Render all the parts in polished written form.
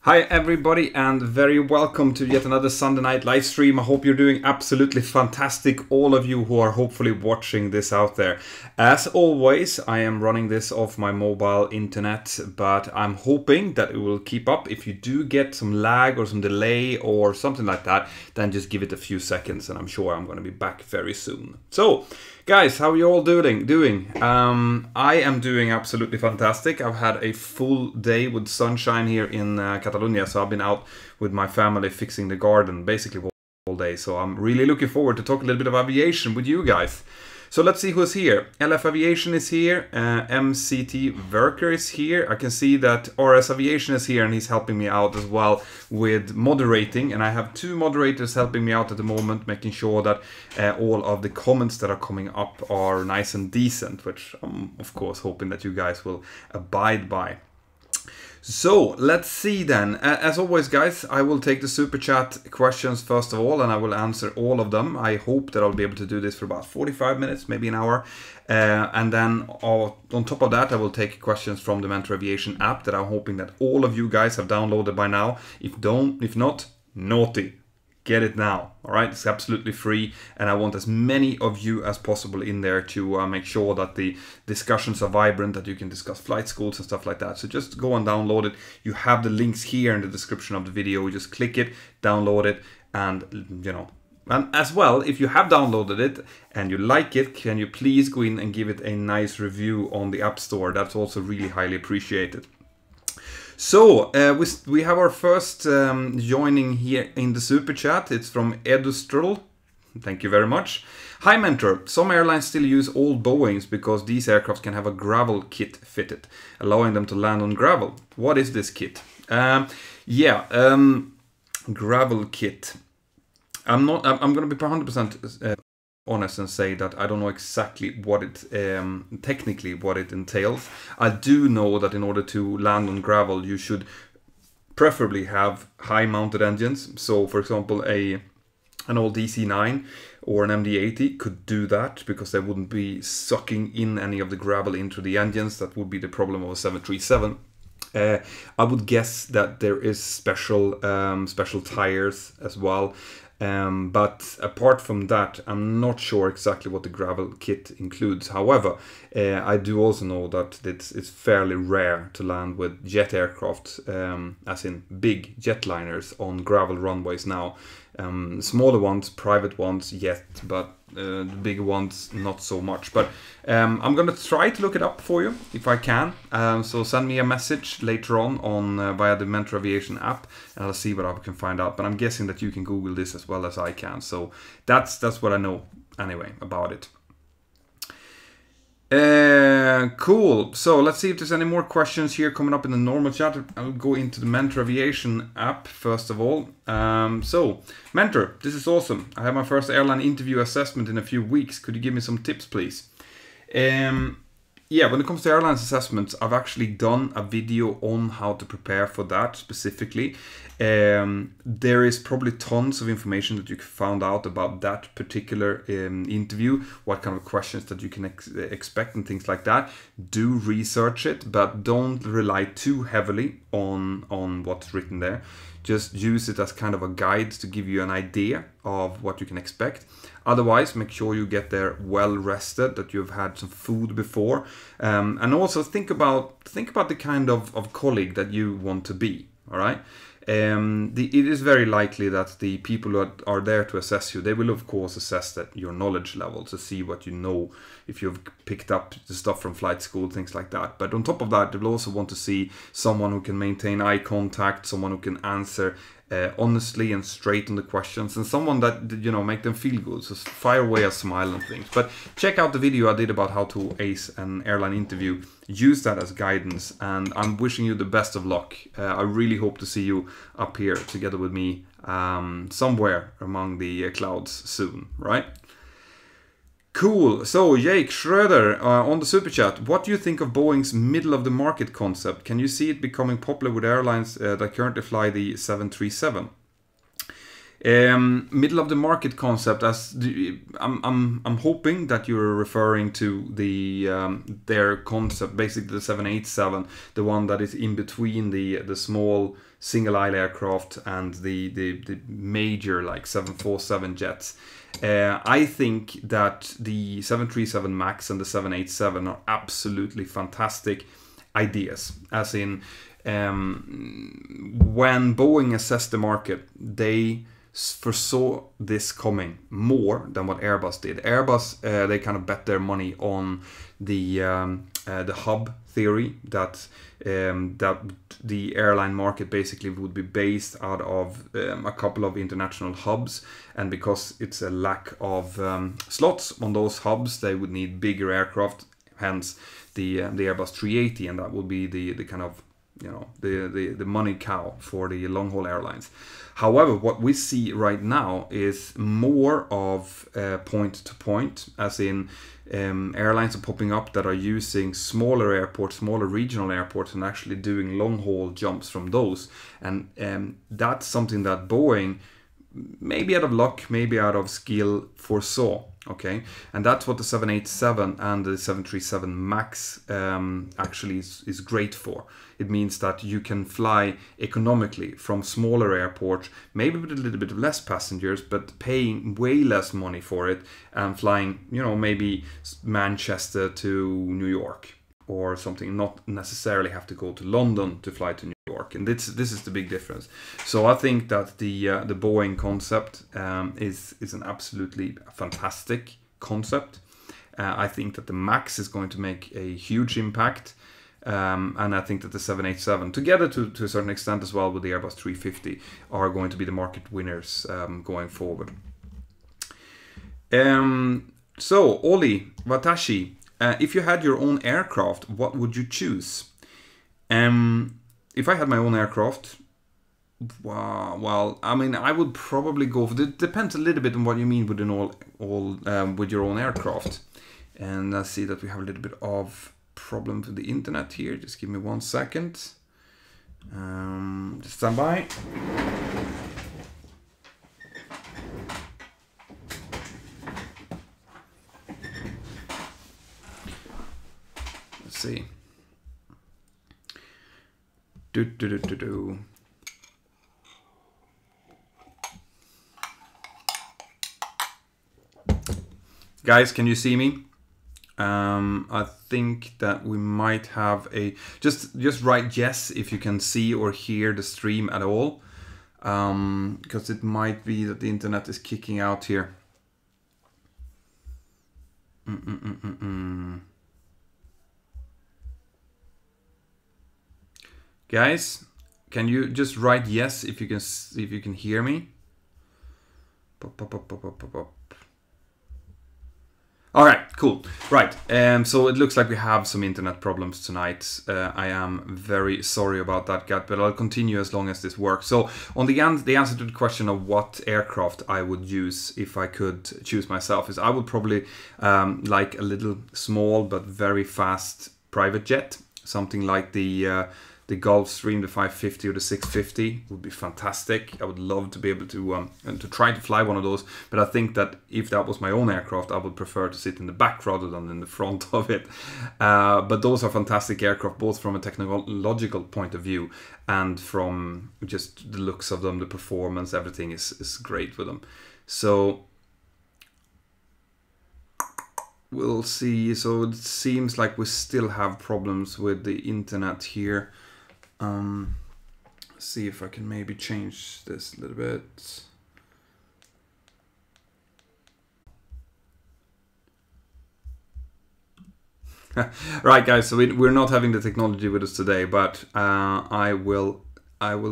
Hi everybody and very welcome to yet another Sunday night live stream. I hope you're doing absolutely fantastic, all of you who are hopefully watching this out there. As always, I am running this off my mobile internet, but I'm hoping that it will keep up. If you do get some lag or some delay or something like that, then just give it a few seconds and I'm sure I'm going to be back very soon. So, guys, how are you all doing? I am doing absolutely fantastic. I've had a full day with sunshine here in Catalonia, so I've been out with my family fixing the garden basically all day. So I'm really looking forward to talk a little bit of aviation with you guys. So let's see who's here. LF Aviation is here, MCT Verker is here. I can see that RS Aviation is here and he's helping me out as well with moderating. And I have two moderators helping me out at the moment, making sure that all of the comments that are coming up are nice and decent, which I'm of course hoping that you guys will abide by. So let's see then. As always, guys, I will take the super chat questions first of all, and I will answer all of them. I hope that I'll be able to do this for about 45 minutes, maybe an hour. And then on top of that, I will take questions from the Mentour Aviation app that I'm hoping that all of you guys have downloaded by now. If not, naughty. Get it now, all right? It's absolutely free, and I want as many of you as possible in there to make sure that the discussions are vibrant, that you can discuss flight schools and stuff like that. So just go and download it. You have the links here in the description of the video. You just click it, download it, and and as well, if you have downloaded it and you like it, can you please go in and give it a nice review on the App Store? That's also really highly appreciated. So, we have our first joining here in the super chat. It's from Edustrel. Thank you very much. Hi Mentor, some airlines still use old Boeings because these aircraft can have a gravel kit fitted, allowing them to land on gravel. What is this kit? Gravel kit. I'm going to be 100% honest and say that I don't know exactly what it technically what it entails. I do know that in order to land on gravel you should preferably have high mounted engines. So for example an old DC-9 or an MD-80 could do that because they wouldn't be sucking in any of the gravel into the engines. That would be the problem of a 737. I would guess that there is special tires as well. But apart from that, I'm not sure exactly what the gravel kit includes. However, I do also know that it's fairly rare to land with jet aircraft, as in big jetliners on gravel runways now. Smaller ones, private ones, yet, but the bigger ones, not so much. But I'm going to try to look it up for you if I can. So send me a message later on via the Mentour Aviation app, and I'll see what I can find out. But I'm guessing that you can Google this as well as I can. So that's what I know anyway about it. Cool. So let's see if there's any more questions here coming up in the normal chat. I'll go into the Mentour Aviation app first of all. So Mentor, this is awesome. I have my first airline interview assessment in a few weeks. Could you give me some tips, please? Yeah, when it comes to airlines assessments, I've actually done a video on how to prepare for that specifically. There is probably tons of information that you can find out about that particular interview, what kind of questions that you can expect and things like that. Do research it, but don't rely too heavily on what's written there. Just use it as kind of a guide to give you an idea of what you can expect. Otherwise, make sure you get there well rested, that you've had some food before, and also think about the kind of colleague that you want to be. All right. It is very likely that the people who are there to assess you, they will of course assess your knowledge level to see what you know, if you've picked up the stuff from flight school, things like that. But on top of that, they will also want to see someone who can maintain eye contact, someone who can answer honestly and straight on the questions, and someone that, make them feel good. So fire away a smile and things. But check out the video I did about how to ace an airline interview. Use that as guidance, and I'm wishing you the best of luck. I really hope to see you up here together with me somewhere among the clouds soon, right? Cool. So Jake Schroeder on the super chat, what do you think of Boeing's middle of the market concept? Can you see it becoming popular with airlines that currently fly the 737? Middle of the market concept, I'm hoping that you're referring to their concept, basically the 787, the one that is in between the small single aisle aircraft and the major like 747 jets. I think that the 737 MAX and the 787 are absolutely fantastic ideas, as in when Boeing assessed the market, they foresaw this coming more than what Airbus did. Airbus, they kind of bet their money on the hub theory, that the airline market basically would be based out of a couple of international hubs, and because it's a lack of slots on those hubs, they would need bigger aircraft, hence the Airbus 380, and that would be the kind of, you know, the money cow for the long haul airlines. However, what we see right now is more of point to point, as in airlines are popping up that are using smaller airports, smaller regional airports, and actually doing long haul jumps from those. And that's something that Boeing, maybe out of luck, maybe out of skill, foresaw. Okay, and that's what the 787 and the 737 MAX actually is great for. It means that you can fly economically from smaller airports, maybe with a little bit of less passengers, but paying way less money for it, and flying, you know, maybe Manchester to New York or something, not necessarily have to go to London to fly to New York. And this is the big difference. So I think that the Boeing concept is an absolutely fantastic concept. I think that the MAX is going to make a huge impact. And I think that the 787, together to a certain extent as well with the Airbus 350, are going to be the market winners going forward. So, Oli, Watashi, if you had your own aircraft, what would you choose? If I had my own aircraft, well, I mean, I would probably go for, it depends a little bit on what you mean with with your own aircraft. And I see that we have a little bit of problem with the internet here. Just give me 1 second. Just stand by. Let's see. Guys, can you see me? I think that we might have a just write yes if you can see or hear the stream at all, because it might be that the internet is kicking out here. Guys, can you just write yes if you can hear me? All right, cool. Right, so it looks like we have some internet problems tonight. I am very sorry about that, Gat, but I'll continue as long as this works. So on the answer to the question of what aircraft I would use if I could choose myself is I would probably like a little small but very fast private jet, something like the Gulfstream, the 550 or the 650 would be fantastic. I would love to be able to try to fly one of those. But I think that if that was my own aircraft, I would prefer to sit in the back rather than in the front of it. But those are fantastic aircraft, both from a technological point of view and from just the looks of them, the performance, everything is great with them. So we'll see. So it seems like we still have problems with the internet here. See if I can maybe change this a little bit. Right, guys, so we're not having the technology with us today, but I will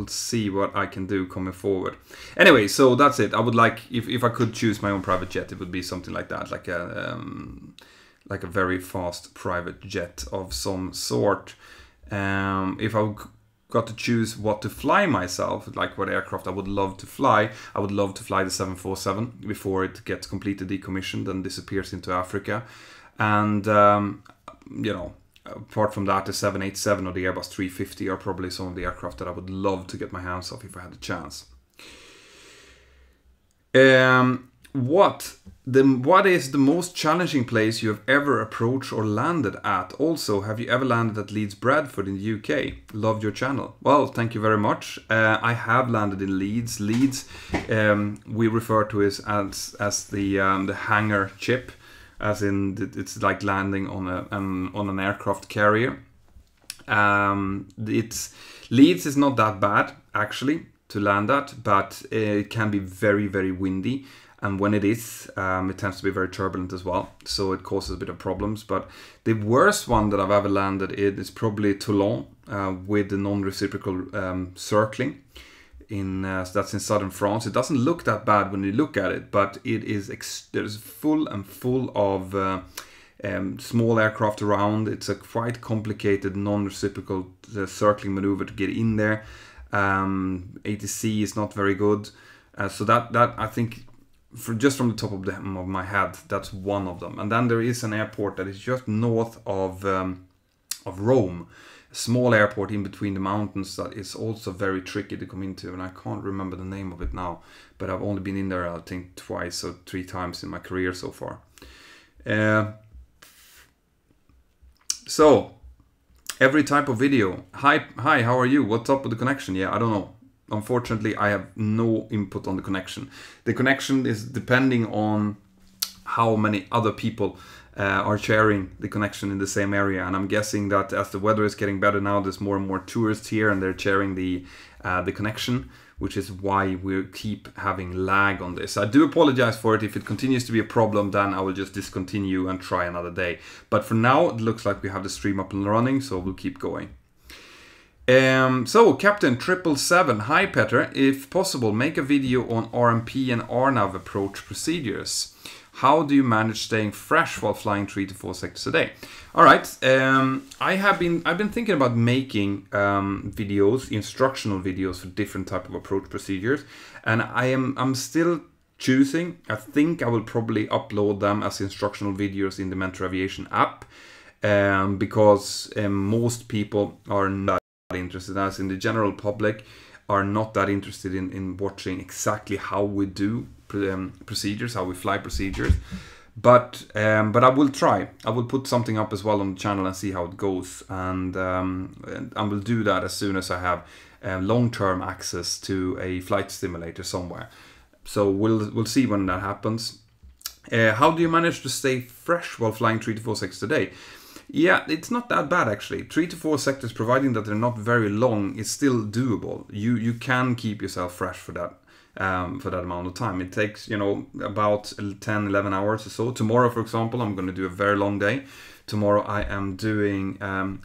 see what I can do coming forward. Anyway, so that's it. I would like, if I could choose my own private jet, it would be something like that, like a very fast private jet of some sort. If I got to choose what to fly myself, like what aircraft I would love to fly, I would love to fly the 747 before it gets completely decommissioned and disappears into Africa. And you know, apart from that, the 787 or the Airbus 350 are probably some of the aircraft that I would love to get my hands off if I had the chance. What is the most challenging place you have ever approached or landed at? Also, have you ever landed at Leeds Bradford in the UK? Loved your channel. Well, thank you very much. I have landed in Leeds. Leeds, we refer to it as the hangar chip, as in it's like landing on an aircraft carrier. Leeds is not that bad actually to land at, but it can be very, very windy. And when it is, it tends to be very turbulent as well. So it causes a bit of problems. But the worst one that I've ever landed in is probably Toulon with the non-reciprocal circling. So that's in southern France. It doesn't look that bad when you look at it, but it is there's full of small aircraft around. It's a quite complicated non-reciprocal circling maneuver to get in there. ATC is not very good. So that I think, just from the top of my head, that's one of them. And then there is an airport that is just north of Rome, a small airport in between the mountains that is also very tricky to come into, and I can't remember the name of it now, but I've only been in there I think twice or 3 times in my career so far. So every type of video. Hi, how are you? What's up with the connection? Yeah, I don't know. Unfortunately, I have no input on the connection. The connection is depending on how many other people are sharing the connection in the same area. And I'm guessing that as the weather is getting better now, there's more and more tourists here and they're sharing the connection, which is why we keep having lag on this. I do apologize for it. If it continues to be a problem, then I will just discontinue and try another day. But for now, it looks like we have the stream up and running, so we'll keep going. So Captain 777, hi Petter, if possible make a video on RMP and RNAV approach procedures. How do you manage staying fresh while flying 3 to 4 sectors a day? All right, I've been thinking about making videos, instructional videos for different type of approach procedures, and I'm still choosing. I think I will probably upload them as instructional videos in the Mentour Aviation app, because most people are not interested, as in the general public are not that interested in watching exactly how we do procedures, how we fly procedures. But I will try. I will put something up as well on the channel and see how it goes, and I will do that as soon as I have long-term access to a flight simulator somewhere. So we'll see when that happens. How do you manage to stay fresh while flying 3 to 4 sectors a day? Yeah, it's not that bad actually. 3 to 4 sectors, providing that they're not very long, is still doable. You can keep yourself fresh for that amount of time. It takes, about 10-11 hours or so. Tomorrow, for example, I'm going to do a very long day. Tomorrow I am doing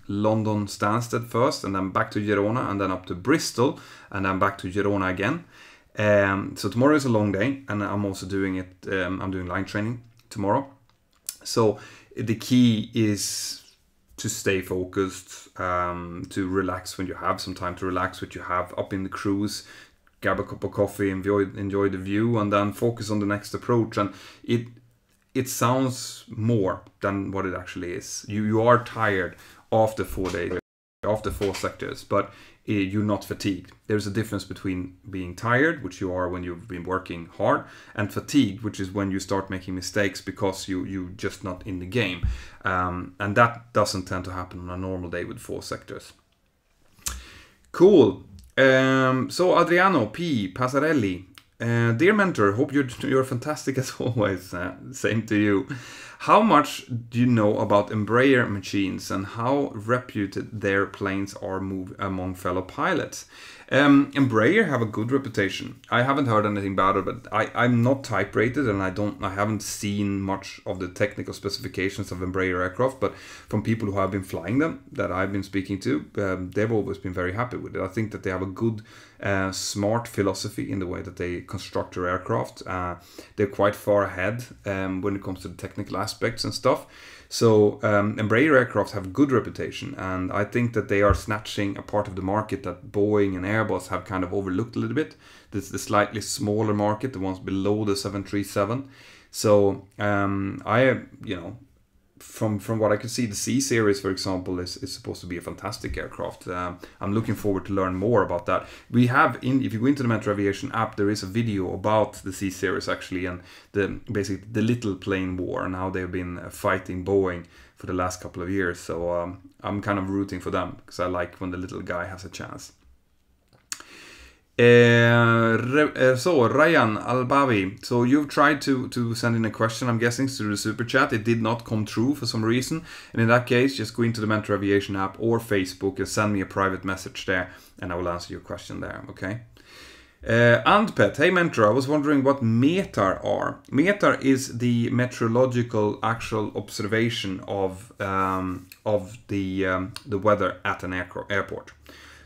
London Stansted first, and then back to Girona, and then up to Bristol, and then back to Girona again. So tomorrow is a long day, and I'm also doing it. I'm doing line training tomorrow. So the key is to stay focused, to relax when you have some time to relax, what you have up in the cruise, grab a cup of coffee, enjoy the view, and then focus on the next approach. And it sounds more than what it actually is. You are tired after 4 days, after 4 sectors, but you're not fatigued. There's a difference between being tired, which you are when you've been working hard, and fatigued, which is when you start making mistakes because you're just not in the game. And that doesn't tend to happen on a normal day with 4 sectors. Cool. So Adriano P. Passarelli, dear mentor, hope you're fantastic as always. Same to you. How much do you know about Embraer machines and how reputed their planes are among fellow pilots? Embraer have a good reputation. I haven't heard anything about it, but I'm not type rated, and I haven't seen much of the technical specifications of Embraer aircraft, but from people who have been flying them that I've been speaking to, they've always been very happy with it. I think that they have a good, smart philosophy in the way that they construct their aircraft. They're quite far ahead when it comes to the technical aspects and stuff. So Embraer aircraft have a good reputation, and I think that they are snatching a part of the market that Boeing and Airbus have kind of overlooked a little bit. This is the slightly smaller market, the ones below the 737. So from what I could see, the C series, for example, is supposed to be a fantastic aircraft. I'm looking forward to learn more about that. We have, if you go into the Mentour Aviation app, there is a video about the C series actually, and basically the little plane war and how they've been fighting Boeing for the last couple of years. So I'm kind of rooting for them because I like when the little guy has a chance. So Ryan Albavi, so you've tried to send in a question, I'm guessing, through the super chat. It did not come through for some reason, and in that case just go into the Mentour Aviation app or Facebook and send me a private message there and I will answer your question there. Okay. Antpet, hey Mentor, I was wondering what METAR are. METAR is the meteorological actual observation of the weather at an airport.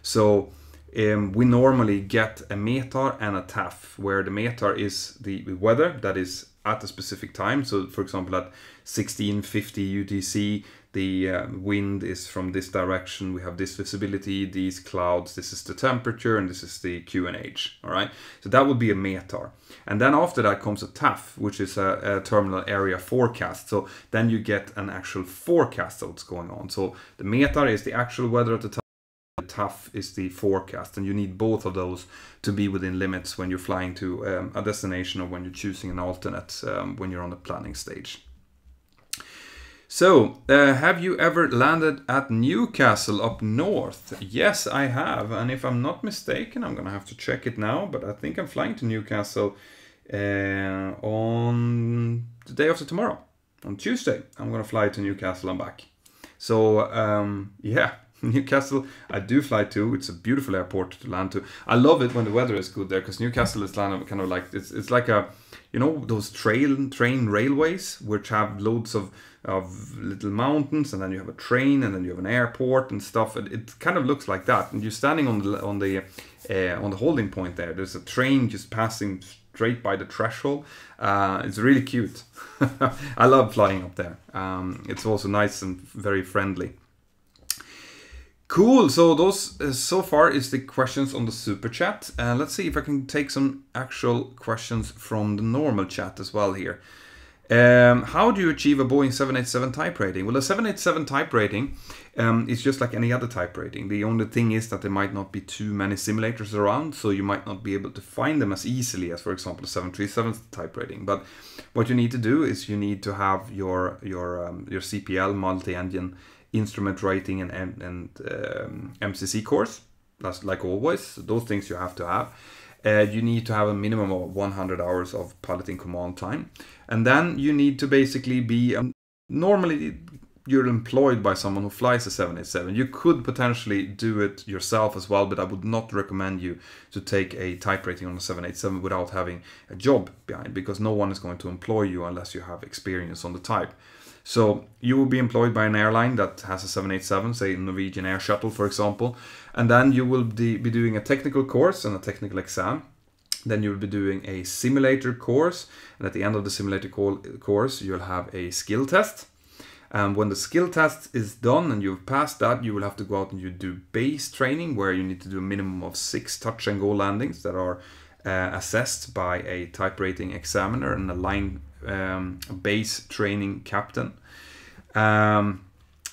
So we normally get a METAR and a TAF, where the METAR is the weather that is at a specific time. So for example, at 1650 UTC, the wind is from this direction, we have this visibility, these clouds, this is the temperature, and this is the QNH, all right? So that would be a METAR. And then after that comes a TAF, which is a terminal area forecast. So then you get an actual forecast of what's going on. So the METAR is the actual weather at the time. TAF is the forecast, and you need both of those to be within limits when you're flying to a destination or when you're choosing an alternate when you're on the planning stage. So, have you ever landed at Newcastle up north? Yes, I have, and if I'm not mistaken, I'm gonna have to check it now, but I think I'm flying to Newcastle on the day after tomorrow, on Tuesday. I'm gonna fly to Newcastle and back. So, yeah. Newcastle, I do fly to. It's a beautiful airport to land to. I love it when the weather is good there, because Newcastle is kind of like it's like a, you know, those train railways which have loads of little mountains, and then you have a train, and then you have an airport and stuff. It kind of looks like that, and you're standing on the holding point there. There's a train just passing straight by the threshold. It's really cute. I love flying up there. It's also nice and very friendly. Cool, so those so far is the questions on the super chat. Let's see if I can take some actual questions from the normal chat as well here. How do you achieve a Boeing 787 type rating? Well, a 787 type rating is just like any other type rating. The only thing is that there might not be too many simulators around, so you might not be able to find them as easily as, for example, a 737 type rating. But what you need to do is you need to have your CPL multi-engine instrument rating and MCC course. That's like always, those things you have to have. You need to have a minimum of 100 hours of piloting command time, and then you need to basically be normally you're employed by someone who flies a 787. You could potentially do it yourself as well, but I would not recommend you to take a type rating on a 787 without having a job behind, because no one is going to employ you unless you have experience on the type. So you will be employed by an airline that has a 787, say Norwegian Air Shuttle, for example, and then you will be doing a technical course and a technical exam. Then you will be doing a simulator course, and at the end of the simulator course, you'll have a skill test. And when the skill test is done and you've passed that, you will have to go out and you do base training, where you need to do a minimum of 6 touch and go landings that are assessed by a type rating examiner and a line base training captain,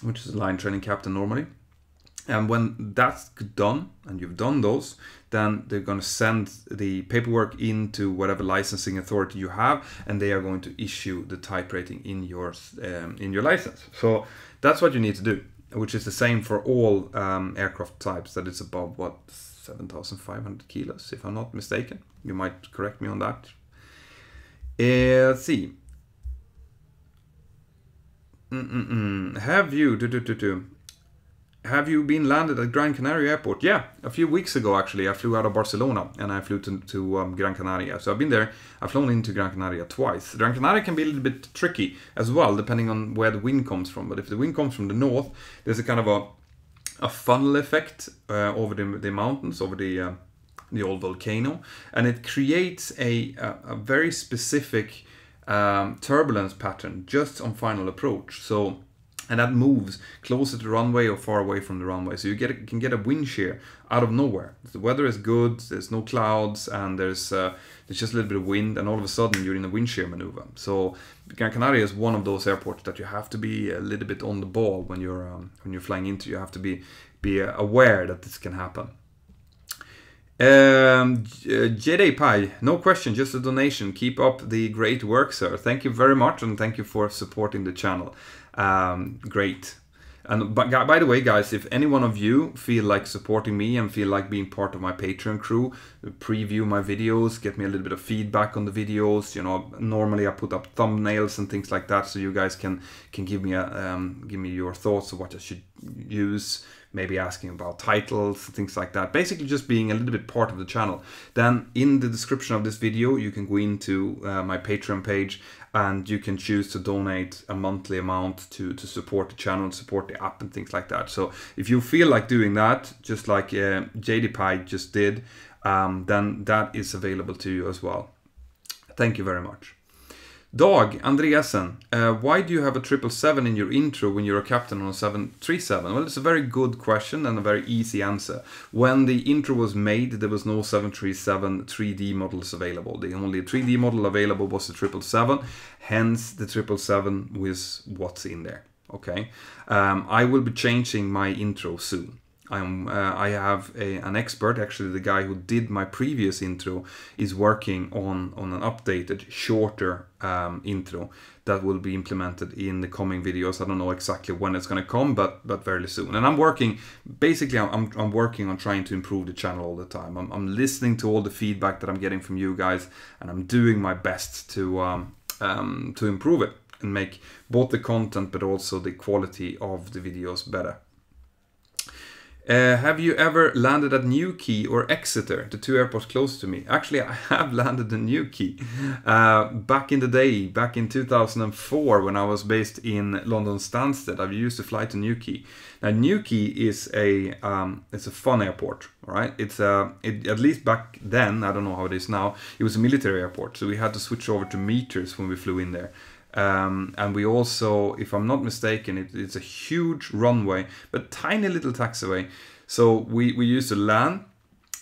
which is a line training captain normally. And when that's done and you've done those, then they're going to send the paperwork into whatever licensing authority you have, and they are going to issue the type rating in your license. So that's what you need to do, which is the same for all aircraft types that is above, what, 7,500 kilos, if I'm not mistaken. You might correct me on that. Let's see. Have you been landed at Gran Canaria Airport? Yeah, a few weeks ago actually. I flew out of Barcelona and I flew to Gran Canaria. So I've been there. I've flown into Gran Canaria twice. Gran Canaria can be a little bit tricky as well, depending on where the wind comes from. But if the wind comes from the north, there's a kind of a funnel effect over the mountains, over the old volcano, and it creates a very specific turbulence pattern just on final approach. So and that moves closer to the runway or far away from the runway. So you can get a wind shear out of nowhere. The weather is good, there's no clouds, and there's just a little bit of wind, and all of a sudden you're in a wind shear maneuver. So Gran Canaria is one of those airports that you have to be a little bit on the ball when you're flying into. You have to be aware that this can happen. JD Pai, no question, just a donation. Keep up the great work, sir. Thank you very much, and thank you for supporting the channel. Great. And by the way, guys, if any one of you feel like supporting me and feel like being part of my Patreon crew, preview my videos, get me a little bit of feedback on the videos, you know, normally I put up thumbnails and things like that, so you guys can give me your thoughts of what I should use, maybe asking about titles, things like that. Basically just being a little bit part of the channel. Then in the description of this video, you can go into my Patreon page, and you can choose to donate a monthly amount to support the channel, support the app and things like that. So if you feel like doing that, just like JD Pi just did, then that is available to you as well. Thank you very much. Dag Andreasen, why do you have a 777 in your intro when you're a captain on a 737? Well, it's a very good question and a very easy answer. When the intro was made, there was no 737 3D models available. The only 3D model available was the 777, hence the 777 was what's in there. Okay, I will be changing my intro soon. I have an expert, actually the guy who did my previous intro is working on an updated, shorter intro that will be implemented in the coming videos. I don't know exactly when it's going to come, but very soon. And I'm working, basically I'm working on trying to improve the channel all the time. I'm listening to all the feedback that I'm getting from you guys, and I'm doing my best to improve it and make both the content but also the quality of the videos better. Have you ever landed at Newquay or Exeter, the two airports close to me? Actually, I have landed in Newquay back in the day, back in 2004 when I was based in London Stansted. I used to fly to Newquay. Now Newquay is it's a fun airport, all right? At least back then, I don't know how it is now, it was a military airport, so we had to switch over to meters when we flew in there. And we also, if I'm not mistaken, it's a huge runway, but tiny little taxiway. So we used to land,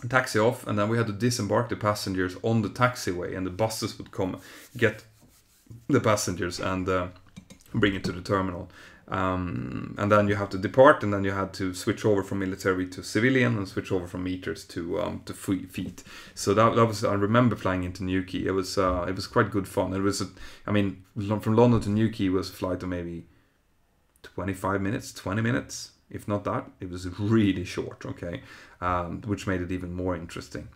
taxi off, and then we had to disembark the passengers on the taxiway, and the buses would come get the passengers and bring it to the terminal. And then you have to depart, and then you had to switch over from military to civilian and switch over from meters to feet. So that was, I remember flying into Newquay. It was quite good fun. It was, I mean, from London to Newquay was a flight of maybe 25 minutes, 20 minutes, if not that. It was really short, okay, which made it even more interesting.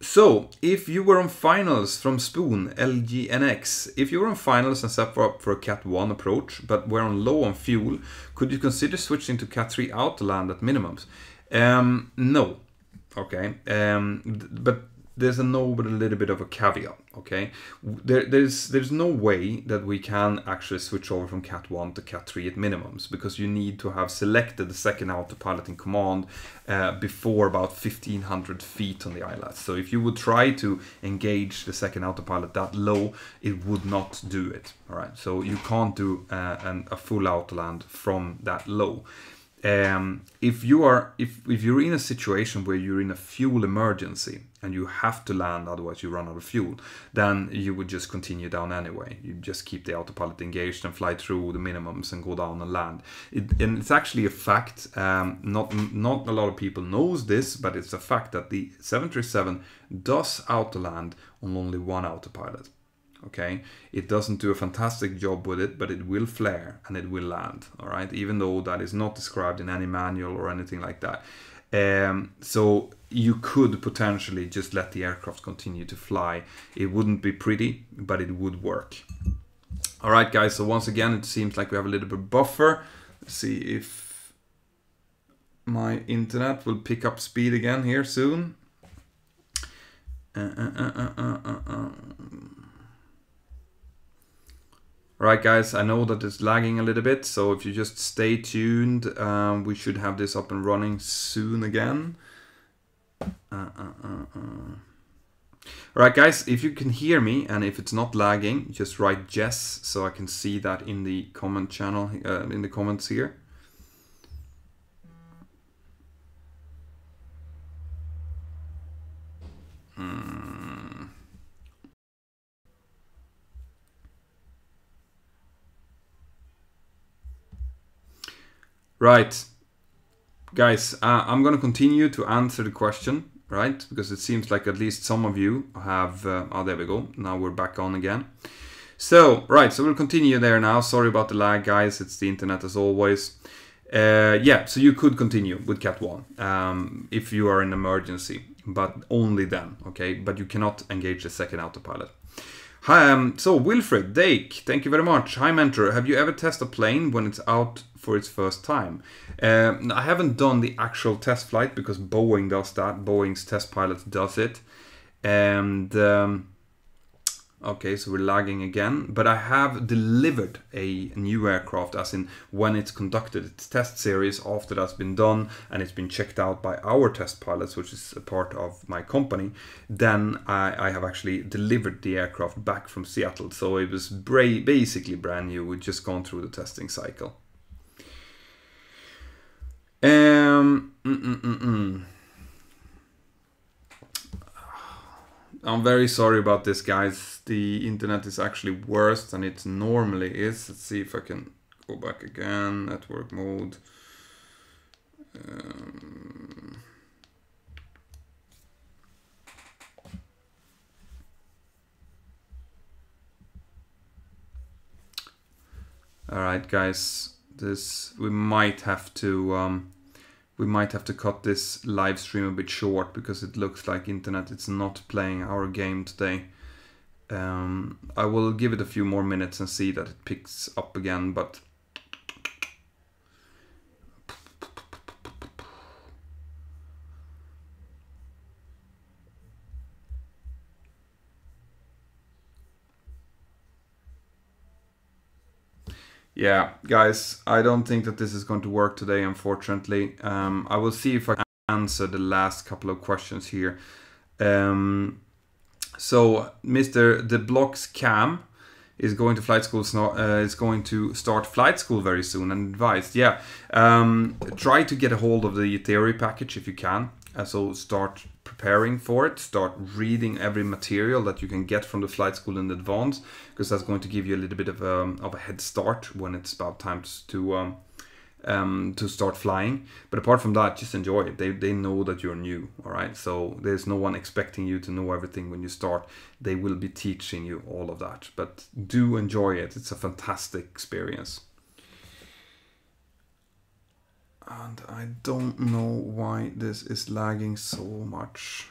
So, if you were on finals from Spoon, LGNX, if you were on finals and set up for a Cat 1 approach, but were on low on fuel, could you consider switching to Cat 3 out to land at minimums? No. Okay. But there's a no, but a little bit of a caveat. Okay. There's no way that we can actually switch over from Cat 1 to Cat 3 at minimums, because you need to have selected the second autopilot in command before about 1500 feet on the ILS. So if you would try to engage the second autopilot that low, it would not do it. All right. So you can't do a full autoland from that low. If you're in a situation where you're in a fuel emergency and you have to land, otherwise you run out of fuel, then you would just continue down anyway. You just keep the autopilot engaged and fly through the minimums and go down and land. And it's actually a fact, not a lot of people knows this, but it's a fact that the 737 does autoland on only one autopilot. Okay, it doesn't do a fantastic job with it, but it will flare and it will land, all right, even though that is not described in any manual or anything like that. So you could potentially just let the aircraft continue to fly. It wouldn't be pretty, but it would work. All right, guys, so once again, it seems like we have a little bit of buffer. Let's see if my internet will pick up speed again here soon. Alright guys, I know that it's lagging a little bit, so if you just stay tuned, we should have this up and running soon again. All right, guys, if you can hear me and if it's not lagging, just write yes so I can see that in the comment channel, in the comments here. Right, guys, I'm going to continue to answer the question, right? Because it seems like at least some of you have, oh, there we go. Now we're back on again. So, right, so we'll continue there now. Sorry about the lag, guys. It's the internet as always. Yeah, so you could continue with Cat 1 if you are in emergency, but only then, okay? But you cannot engage the second autopilot. Hi, so Wilfred Dake, thank you very much. Hi, Mentor. Have you ever tested a plane when it's out for its first time? I haven't done the actual test flight because Boeing does that. Boeing's test pilot does it. And okay, so we're lagging again. But I have delivered a new aircraft, as in when it's conducted its test series after that's been done and it's been checked out by our test pilots, which is a part of my company. Then I have actually delivered the aircraft back from Seattle. So it was basically brand new. We've just gone through the testing cycle. I'm very sorry about this, guys. The internet is actually worse than it normally is. Let's see if I can go back again. Network mode. All right, guys. We might have to cut this live stream a bit short because it looks like internet it's not playing our game today. I will give it a few more minutes and see that it picks up again, but yeah, guys, I don't think that this is going to work today, unfortunately. I will see if I can answer the last couple of questions here. So, Mr. De Blocks Cam is going to flight school. Is going to start flight school very soon and advised. Yeah, try to get a hold of the theory package if you can. So start preparing for it. Start reading every material that you can get from the flight school in advance, because that's going to give you a little bit of a head start when it's about time to start flying. But apart from that, just enjoy it. They know that you're new, all right? So there's no one expecting you to know everything when you start. They will be teaching you all of that, but do enjoy it. It's a fantastic experience. And I don't know why this is lagging so much.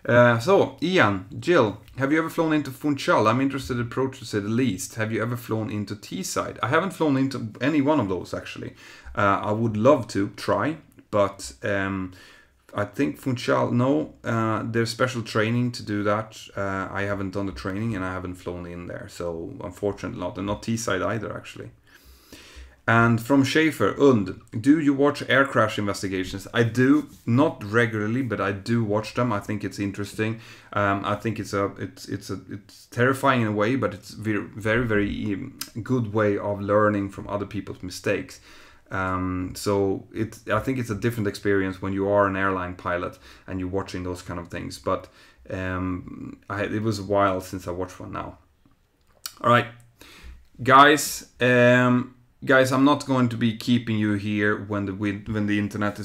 So, Ian, Jill, have you ever flown into Funchal? I'm interested in the approach, to say the least. Have you ever flown into Teesside? I haven't flown into any one of those, actually. I would love to try, but I think Funchal, no, there's special training to do that. I haven't done the training and I haven't flown in there, so unfortunately not. And not Teesside either, actually. And from Schaefer, do you watch air crash investigations? I do, not regularly, but I do watch them. I think it's interesting. I think it's terrifying in a way, but it's very, very good way of learning from other people's mistakes. So I think it's a different experience when you are an airline pilot and you're watching those kind of things. But it was a while since I watched one now. All right, guys. Guys, I'm not going to be keeping you here when the internet is